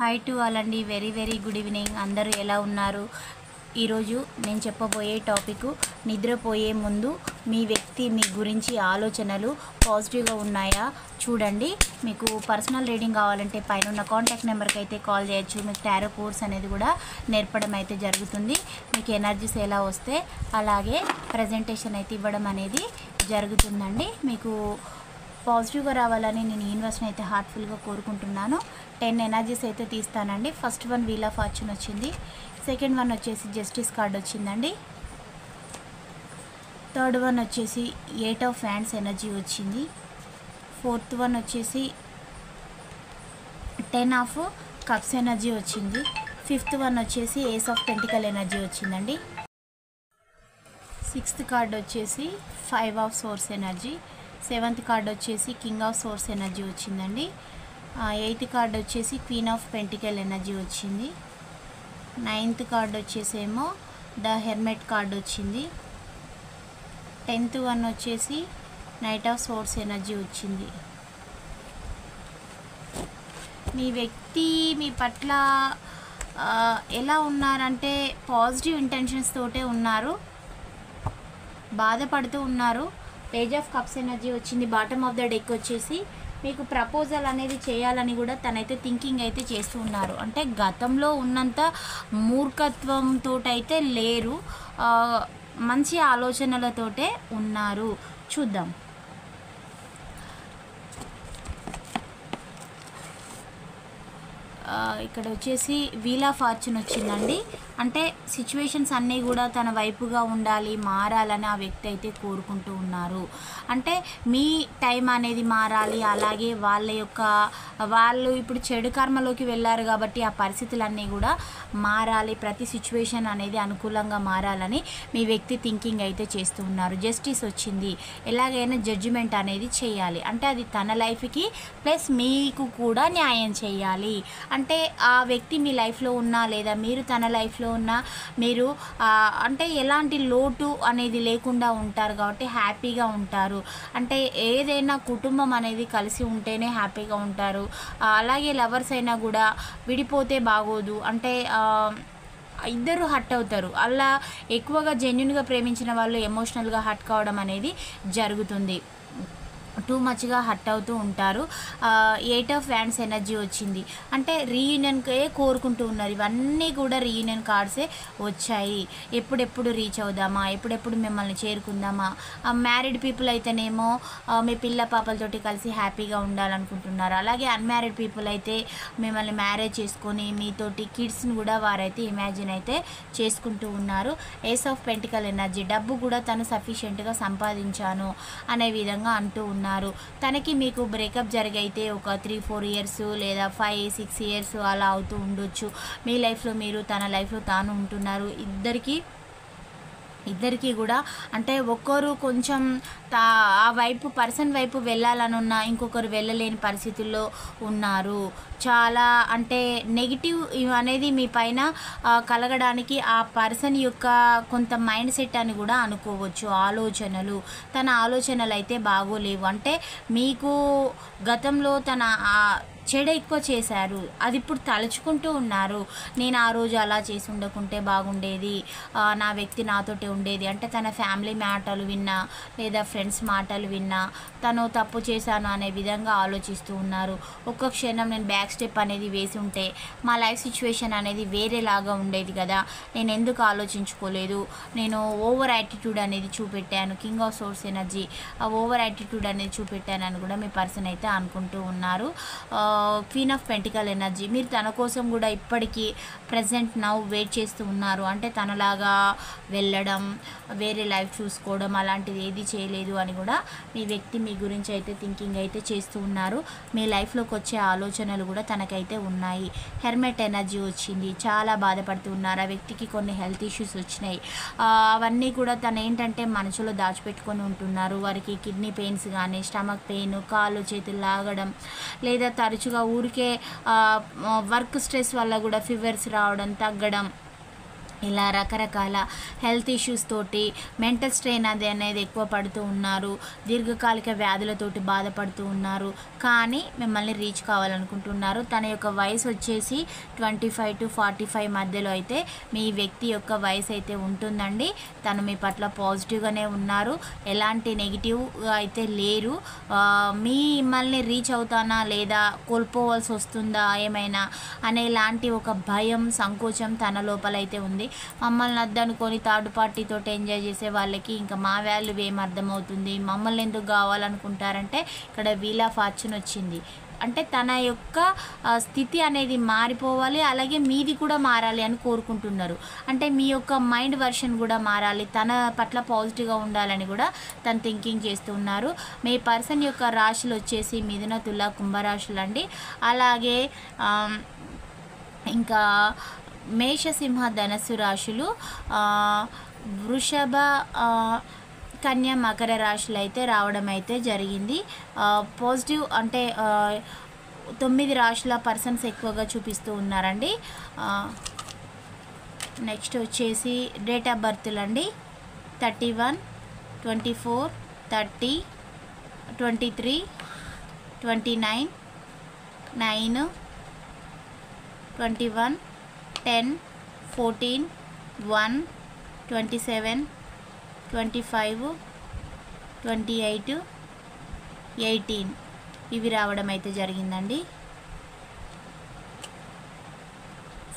Hi to all అండి. Very good evening. అందరూ ఎలా ఉన్నారు? ఈరోజు నేను చెప్పబోయే టాపిక్, నిద్రపోయే ముందు మీ వ్యక్తి మీ గురించి ఆలోచనలు పాజిటివ్గా ఉన్నాయా చూడండి. మీకు పర్సనల్ రీడింగ్ కావాలంటే పైన ఉన్న కాంటాక్ట్ నెంబర్కి అయితే కాల్ చేయొచ్చు. మీకు టారో కోర్స్ అనేది కూడా నేర్పడం అయితే జరుగుతుంది. మీకు ఎనర్జీస్ ఎలా వస్తే అలాగే ప్రజెంటేషన్ అయితే ఇవ్వడం అనేది జరుగుతుందండి. మీకు పాజిటివ్గా రావాలని నేను యూనివర్స్ని అయితే హార్ట్ఫుల్గా కోరుకుంటున్నాను. 10 ఎనర్జీస్ అయితే తీస్తానండి. First one wheel of fortune వచ్చింది. సెకండ్ వన్ వచ్చేసి జస్టిస్ కార్డ్ వచ్చిందండి. థర్డ్ వన్ వచ్చేసి 8 ఆఫ్ హ్యాండ్స్ ఎనర్జీ వచ్చింది. ఫోర్త్ వన్ వచ్చేసి 10 ఆఫ్ కప్స్ ఎనర్జీ వచ్చింది. ఫిఫ్త్ వన్ వచ్చేసి ఏస్ ఆఫ్ పెంటికల్ ఎనర్జీ వచ్చిందండి. సిక్స్త్ కార్డ్ వచ్చేసి 5 of swords energy. Seventh card వచ్చేసి కింగ్ ఆఫ్ సోర్స్ ఎనర్జీ వచ్చిందండి. ఎయిత్ కార్డ్ వచ్చేసి క్వీన్ ఆఫ్ పెంటికల్ ఎనర్జీ వచ్చింది. నైన్త్ కార్డ్ వచ్చేసేమో ద హెర్మెట్ కార్డ్ వచ్చింది. 10th వన్ వచ్చేసి నైట్ ఆఫ్ సోర్స్ ఎనర్జీ వచ్చింది. మీ వ్యక్తి మీ పట్ల ఎలా ఉన్నారంటే పాజిటివ్ ఇంటెన్షన్స్ తోటే ఉన్నారు, బాధపడుతూ ఉన్నారు. పేజ్ ఆఫ్ కప్స్ ఎనర్జీ వచ్చింది. బాటమ్ ఆఫ్ ద డెక్ వచ్చేసి మీకు ప్రపోజల్ అనేది చేయాలని కూడా తనైతే థింకింగ్ అయితే చేస్తూ ఉన్నారు. అంటే గతంలో ఉన్నంత మూర్ఖత్వంతో అయితే లేరు, మంచి ఆలోచనలతోటే ఉన్నారు. చూద్దాం. ఇక్కడ వచ్చేసి వీల్ ఆఫ్ ఫార్చ్యూన్ వచ్చిందండి. అంటే సిచ్యువేషన్స్ అన్నీ కూడా తన వైపుగా ఉండాలి, మారాలని ఆ వ్యక్తి అయితే కోరుకుంటూ ఉన్నారు. అంటే మీ టైం అనేది మారాలి, అలాగే వాళ్ళు ఇప్పుడు చెడు కర్మలోకి వెళ్ళారు కాబట్టి ఆ పరిస్థితులన్నీ కూడా మారాలి, ప్రతి సిచ్యువేషన్ అనేది అనుకూలంగా మారాలని మీ వ్యక్తి థింకింగ్ అయితే చేస్తూ ఉన్నారు. జస్టిస్ వచ్చింది. ఎలాగైనా జడ్జిమెంట్ అనేది చేయాలి, అంటే అది తన లైఫ్కి ప్లస్ మీకు కూడా న్యాయం చేయాలి. అంటే ఆ వ్యక్తి మీ లైఫ్లో ఉన్నా లేదా మీరు తన లైఫ్లో ఉన్నా మీరు అంటే ఎలాంటి లోటు అనేది లేకుండా ఉంటారు కాబట్టి హ్యాపీగా ఉంటారు. అంటే ఏదైనా కుటుంబం అనేది కలిసి ఉంటేనే హ్యాపీగా ఉంటారు. అలాగే లవర్స్ అయినా కూడా విడిపోతే బాగోదు, అంటే ఇద్దరు హర్ట్ అవుతారు. అలా ఎక్కువగా జెన్యున్గా ప్రేమించిన వాళ్ళు ఎమోషనల్గా హర్ట్ కావడం అనేది జరుగుతుంది, టూ మచ్గా హర్ట్ అవుతూ ఉంటారు. 8 ఆఫ్ హ్యాండ్స్ ఎనర్జీ వచ్చింది. అంటే రీయూనియన్కే కోరుకుంటూ ఉన్నారు. ఇవన్నీ కూడా రీయూనియన్ కార్డ్సే వచ్చాయి. ఎప్పుడెప్పుడు రీచ్ అవుదామా, ఎప్పుడెప్పుడు మిమ్మల్ని చేరుకుందామా. మ్యారీడ్ పీపుల్ అయితేనేమో మీ పిల్ల పాపలతోటి కలిసి హ్యాపీగా ఉండాలనుకుంటున్నారు. అలాగే అన్మ్యారీడ్ పీపుల్ అయితే మిమ్మల్ని మ్యారేజ్ చేసుకొని మీతోటి కిడ్స్ని కూడా వారైతే ఇమాజిన్ అయితే చేసుకుంటూ ఉన్నారు. ఏస్ ఆఫ్ పెంటికల్ ఎనర్జీ, డబ్బు కూడా తను సఫిషియెంట్గా సంపాదించాను అనే విధంగా అంటూ ఉన్నారు. తనకి మీకు బ్రేకప్ జరిగైతే ఒక 3-4 ఇయర్స్ లేదా 5-6 ఇయర్స్ అలా అవుతూ ఉండొచ్చు. మీ లైఫ్లో మీరు, తన లైఫ్లో తాను ఉంటున్నారు. ఇద్దరికి కూడా అంటే ఒక్కరు కొంచెం ఆ వైపు పర్సన్ వైపు వెళ్ళాలనున్నా ఇంకొకరు వెళ్ళలేని పరిస్థితుల్లో ఉన్నారు. చాలా అంటే నెగిటివ్ అనేది మీ పైన కలగడానికి ఆ పర్సన్ యొక్క కొంత మైండ్ సెట్ అని కూడా అనుకోవచ్చు. ఆలోచనలు, తన ఆలోచనలు అయితే బాగోలేవు. అంటే మీకు గతంలో తన చెడు ఎక్కువ చేశారు, అది ఇప్పుడు తలుచుకుంటూ ఉన్నారు. నేను ఆ రోజు అలా చేసి ఉండకుంటే బాగుండేది, నా వ్యక్తి నాతోటే ఉండేది. అంటే తన ఫ్యామిలీ మాటలు విన్నా లేదా ఫ్రెండ్స్ మాటలు విన్నా తను తప్పు చేశాను అనే విధంగా ఆలోచిస్తూ ఉన్నారు. ఒక్క క్షణం నేను బ్యాక్ స్టెప్ అనేది వేసి ఉంటే మా లైఫ్ సిచ్యువేషన్ అనేది వేరేలాగా ఉండేది కదా, నేను ఎందుకు ఆలోచించుకోలేదు, నేను ఓవర్ యాటిట్యూడ్ అనేది చూపెట్టాను. King of swords energy, over attitude అనేది చూపెట్టాను అని కూడా మీ పర్సన్ అయితే అనుకుంటూ ఉన్నారు. క్వీన్ ఆఫ్ పెంటికల్ ఎనర్జీ, మీరు తన కోసం కూడా ఇప్పటికీ ప్రజెంట్ నౌ వెయిట్ చేస్తూ ఉన్నారు. అంటే తనలాగా వెళ్ళడం, వేరే లైఫ్ చూసుకోవడం అలాంటిది ఏది చేయలేదు అని కూడా మీ వ్యక్తి మీ గురించి అయితే థింకింగ్ అయితే చేస్తూ ఉన్నారు. మీ లైఫ్లోకి వచ్చే ఆలోచనలు కూడా తనకైతే ఉన్నాయి. హెర్మెట్ ఎనర్జీ వచ్చింది. చాలా బాధపడుతూ ఉన్నారు. ఆ వ్యక్తికి కొన్ని హెల్త్ ఇష్యూస్ వచ్చినాయి. అవన్నీ కూడా తను ఏంటంటే మనసులో దాచిపెట్టుకొని ఉంటున్నారు. వారికి కిడ్నీ పెయిన్స్ కానీ, స్టమక్ పెయిన్, కాళ్ళు చేతులు లాగడం, లేదా తరచుగా ఊరికే వర్క్ స్ట్రెస్ వల్ల కూడా ఫీవర్స్ రావడం, తగ్గడం, ఇలా రకరకాల హెల్త్ ఇష్యూస్ తోటి మెంటల్ స్ట్రెయిన్ అనేది ఎక్కువ పడుతూ ఉన్నారు, దీర్ఘకాలిక వ్యాధులతోటి బాధపడుతూ ఉన్నారు, కానీ మిమ్మల్ని రీచ్ కావాలనుకుంటున్నారు. తన యొక్క వయసు వచ్చేసి 25 to 45 మధ్యలో అయితే మీ వ్యక్తి యొక్క వయసు అయితే ఉంటుందండి. తను మీ పట్ల పాజిటివ్గానే ఉన్నారు, ఎలాంటి నెగిటివ్ అయితే లేరు. మిమ్మల్ని రీచ్ అవుతానా లేదా కోల్పోవాల్సి వస్తుందా ఏమైనా అనేలాంటి ఒక భయం సంకోచం తన లోపల అయితే ఉంది. మమ్మల్ని వద్దనుకొని థర్డ్ పార్టీతో ఎంజాయ్ చేసే వాళ్ళకి ఇంకా మా వాల్యూ ఏం అర్థమవుతుంది, మమ్మల్ని ఎందుకు కావాలనుకుంటారంటే ఇక్కడ వీల్ ఆఫ్ ఫార్చ్యూన్ వచ్చింది. అంటే తన యొక్క స్థితి అనేది మారిపోవాలి, అలాగే మీది కూడా మారాలి అని కోరుకుంటున్నారు. అంటే మీ యొక్క మైండ్ వర్షన్ కూడా మారాలి, తన పట్ల పాజిటివ్గా ఉండాలని కూడా తను థింకింగ్ చేస్తున్నారు. మీ పర్సన్ యొక్క రాశులు వచ్చేసి మిథున, తుల, కుంభరాశులు అండి. అలాగే ఇంకా మేషసింహ, ధనస్సు రాశులు, వృషభ, కన్య, మకర రాశులు అయితే రావడం అయితే జరిగింది. పాజిటివ్ అంటే 9 రాశుల పర్సన్స్ ఎక్కువగా చూపిస్తూ ఉన్నారండి. నెక్స్ట్ వచ్చేసి డేట్ ఆఫ్ బర్త్లు అండి. 31, 24, 30, 23, 29, 9, 21, 10, 14, 1, 27, 25, 28, 18 ఇవి రావడం అయితే జరిగిందండి.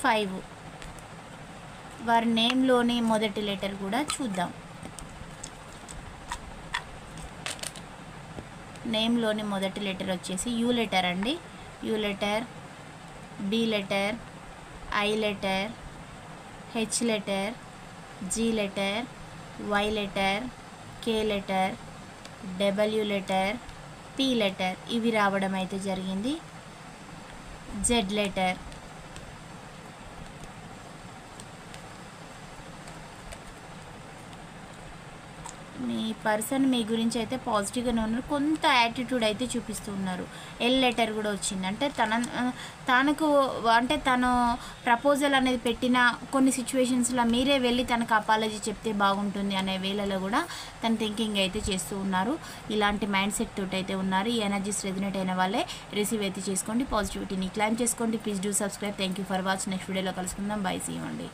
5 వారి నేమ్లోని మొదటి లెటర్ కూడా చూద్దాం. నేమ్లోని మొదటి లెటర్ వచ్చేసి యూ లెటర్ అండి. U letter, B letter, I letter, H letter, G letter, Y letter, K letter, W letter, P letter ఇవి రావడం అయితే జరిగింది. జెడ్ లెటర్, మీ పర్సన్ మీ గురించి అయితే పాజిటివ్గానే ఉన్నారు, కొంత యాటిట్యూడ్ అయితే చూపిస్తూ ఉన్నారు. ఎల్ లెటర్ కూడా వచ్చింది. అంటే తనకు అంటే తను ప్రపోజల్ అనేది పెట్టిన కొన్ని సిచ్యువేషన్స్లో మీరే వెళ్ళి తనకు అపాలజీ చెప్తే బాగుంటుంది అనే వేళలో కూడా తన థింకింగ్ అయితే చేస్తూ ఉన్నారు. ఇలాంటి మైండ్ సెట్ తోటి అయితే ఉన్నారు. ఈ ఎనర్జీస్ రెజినేట్ అయిన వాళ్ళే రిసీవ్ అయితే చేసుకోండి, పాజిటివిటీని క్లైమ్ చేసుకోండి. Please do subscribe. Thank you for watch. Next వీడియోలో కలుసుకుందాం. బై, సీ యూ అండి.